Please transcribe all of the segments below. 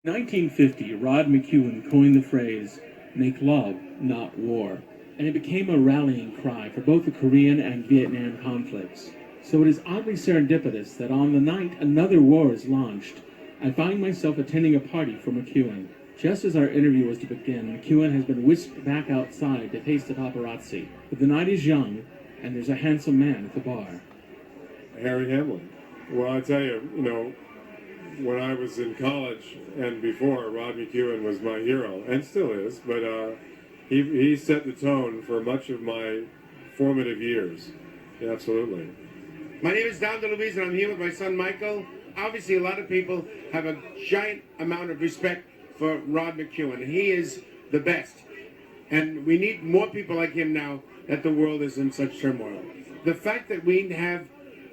In 1950, Rod McKuen coined the phrase, "Make love, not war," and it became a rallying cry for both the Korean and Vietnam conflicts. So it is oddly serendipitous that on the night another war is launched, I find myself attending a party for McKuen. Just as our interview was to begin, McKuen has been whisked back outside to face the paparazzi. But the night is young, and there's a handsome man at the bar. Harry Hamlin. Well, I tell you, when I was in college and before, Rod McKuen was my hero, and still is, but he set the tone for much of my formative years. Yeah, absolutely. My name is Don DeLuise, and I'm here with my son Michael. Obviously, a lot of people have a giant amount of respect for Rod McKuen. He is the best. And we need more people like him now that the world is in such turmoil. The fact that we have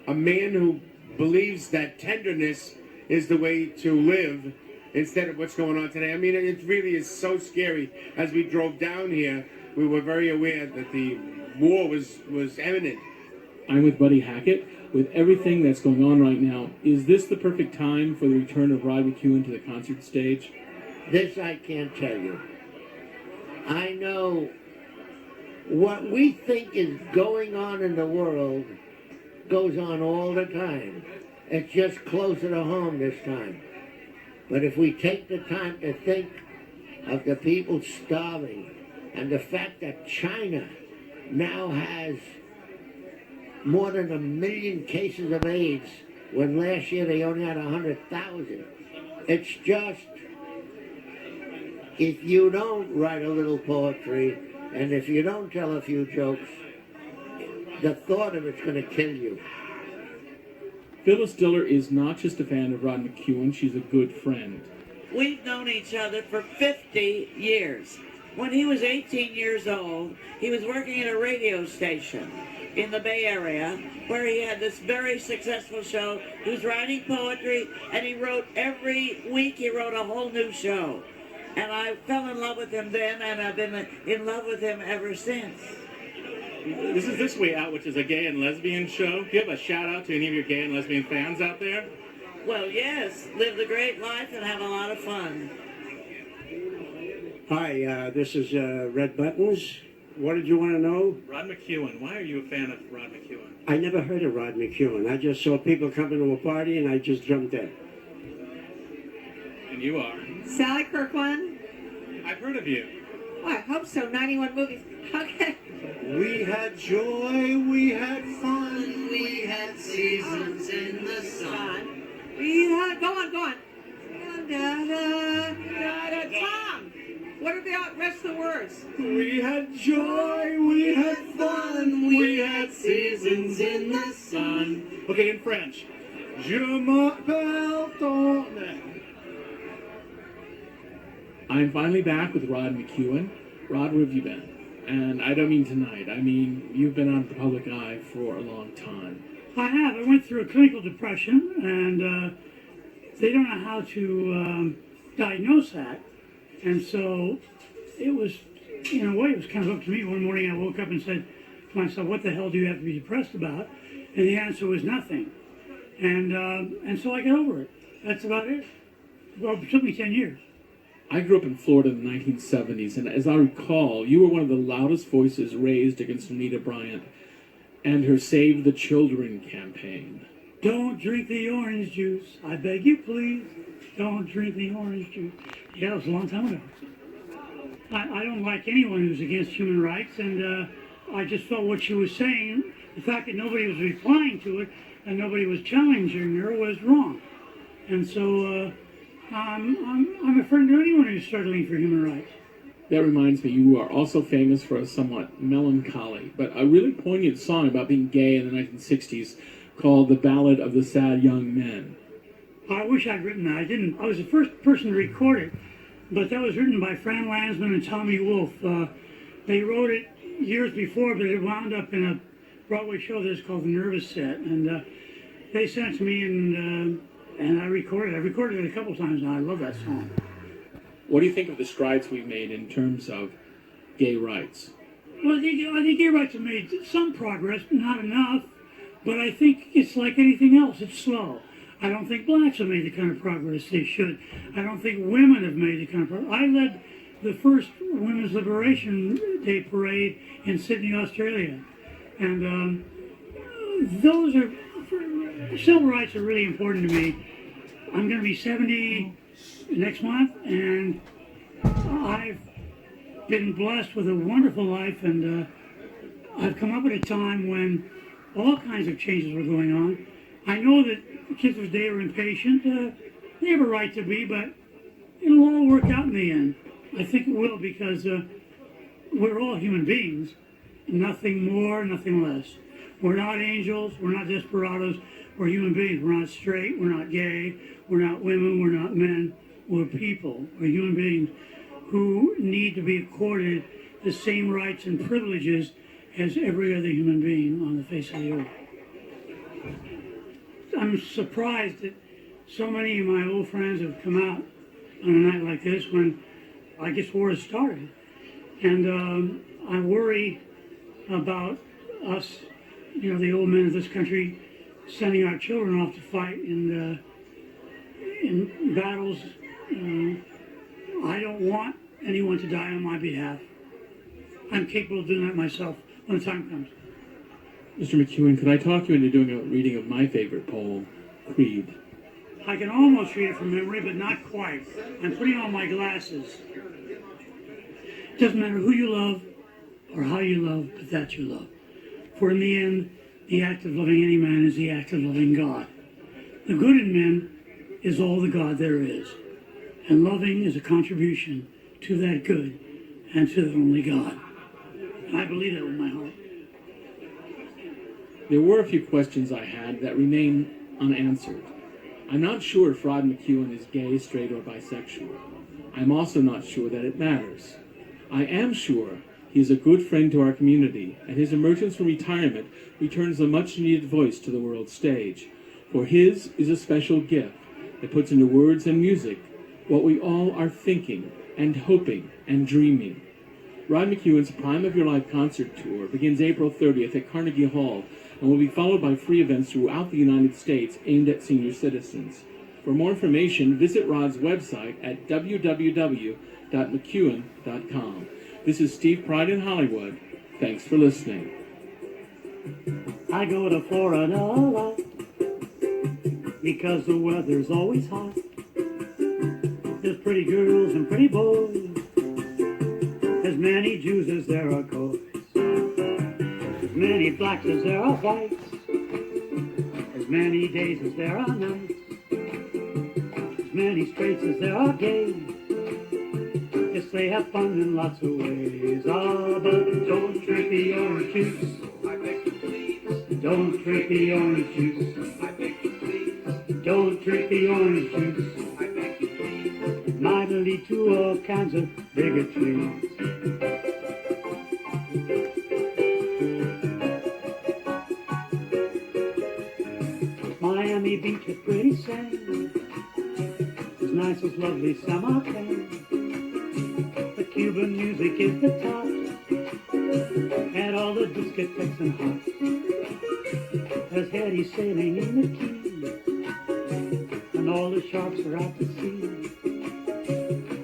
a man who believes that tenderness is the way to live instead of what's going on today. I mean, it really is so scary. As we drove down here, we were very aware that the war was imminent. I'm with Buddy Hackett. With everything that's going on right now, is this the perfect time for the return of Rod McKuen to the concert stage? This I can't tell you. I know what we think is going on in the world goes on all the time. It's just closer to home this time. But if we take the time to think of the people starving and the fact that China now has more than 1 million cases of AIDS when last year they only had 100,000. It's just, if you don't write a little poetry and if you don't tell a few jokes, the thought of it's going to kill you. Phyllis Diller is not just a fan of Rod McKuen, she's a good friend. We've known each other for 50 years. When he was 18 years old, he was working at a radio station in the Bay Area where he had this very successful show. He was writing poetry, and he wrote every week, he wrote a whole new show. And I fell in love with him then, and I've been in love with him ever since. This is This Way Out, which is a gay and lesbian show. Do you have a shout out to any of your gay and lesbian fans out there? Well, yes, live the great life and have a lot of fun. Hi, this is Red Buttons. What did you want to know? Rod McKuen, why are you a fan of Rod McKuen? I never heard of Rod McKuen. I just saw people coming to a party and I just jumped in. And you are? Sally Kirkland. I've heard of you. Well, I hope so. 91 movies. Okay. We had joy, we had fun, we had seasons in the sun. Go on. Tom, what are the rest of the words? We had joy, we had fun, we had seasons in the sun. Okay, in French. Je m'appelle ton nom. I'm finally back with Rod McKuen. Rod, where have you been? And I don't mean tonight. I mean, you've been on the public eye for a long time. I have. I went through a clinical depression, and they don't know how to diagnose that. And so it was, in a way, it was kind of up to me. One morning I woke up and said to myself, what the hell do you have to be depressed about? And the answer was nothing. And so I got over it. That's about it. Well, it took me 10 years. I grew up in Florida in the 1970s, and as I recall, you were one of the loudest voices raised against Anita Bryant and her Save the Children campaign. Don't drink the orange juice. I beg you, please. Don't drink the orange juice. Yeah, it was a long time ago. I don't like anyone who's against human rights, and I just felt what she was saying, the fact that nobody was replying to it and nobody was challenging her was wrong. And so I'm a friend to anyone who's struggling for human rights. That reminds me, you are also famous for a somewhat melancholy, but a really poignant song about being gay in the 1960s called The Ballad of the Sad Young Men. I wish I'd written that. I didn't. I was the first person to record it, but that was written by Fran Lansman and Tommy Wolfe. They wrote it years before, but it wound up in a Broadway show that's called The Nervous Set, and they sent it to me, and I recorded it. I recorded it a couple times now. I love that song. What do you think of the strides we've made in terms of gay rights? Well, I think gay rights have made some progress, not enough, but I think it's like anything else. It's slow. I don't think blacks have made the kind of progress they should. I don't think women have made the kind of progress. I led the first Women's Liberation Day parade in Sydney, Australia. And those are, civil rights are really important to me. I'm going to be 70 next month, and I've been blessed with a wonderful life, and I've come up at a time when all kinds of changes were going on. I know that the kids of today are impatient. They have a right to be, but it'll all work out in the end. I think it will, because we're all human beings. Nothing more, nothing less. We're not angels. We're not desperados. We're human beings. We're not straight. We're not gay. We're not women. We're not men. We're people. We're human beings who need to be accorded the same rights and privileges as every other human being on the face of the earth. I'm surprised that so many of my old friends have come out on a night like this when I guess war has started. And I worry about us, you know, the old men of this country, sending our children off to fight in battles. I don't want anyone to die on my behalf. I'm capable of doing that myself when the time comes. Mr. McKuen, could I talk you into doing a reading of my favorite poem, Creed? I can almost read it from memory, but not quite. I'm putting on my glasses. It doesn't matter who you love or how you love, but that you love. For in the end, the act of loving any man is the act of loving God. The good in men is all the God there is. And loving is a contribution to that good and to that only God. And I believe that with my heart. There were a few questions I had that remain unanswered. I'm not sure if Rod McKuen is gay, straight, or bisexual. I'm also not sure that it matters. I am sure he is a good friend to our community, and his emergence from retirement returns a much-needed voice to the world stage. For his is a special gift that puts into words and music what we all are thinking and hoping and dreaming. Rod McKuen's Prime of Your Life concert tour begins April 30th at Carnegie Hall and will be followed by free events throughout the United States aimed at senior citizens. For more information, visit Rod's website at www.mckuen.com. This is Steve Pride in Hollywood. Thanks for listening. I go to Florida a lot because the weather's always hot. There's pretty girls and pretty boys, as many Jews as there are goys, as many blacks as there are whites, as many days as there are nights, as many straights as there are gays. Yes, they have fun in lots of ways. Ah, but don't drink the orange juice. I beg you please. Don't drink the orange juice. I beg you please. Don't drink the orange juice. I beg you please. It might lead to all kinds of bigotry. Miami Beach is pretty sand, as nice as lovely Samarkand. The Cuban music is the top, and all the discotheques and hops. There's heady sailing in the Keys, and all the sharks are out to sea.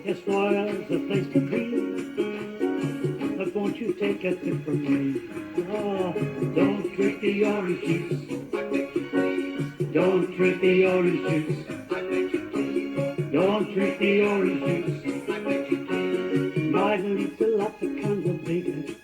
Yes, Florida's a place to be, but won't you take a tip from me? Oh, don't drink the orange juice. Don't drink the orange juice. Don't drink the orange juice. Might lead to lots of kinds of bacon.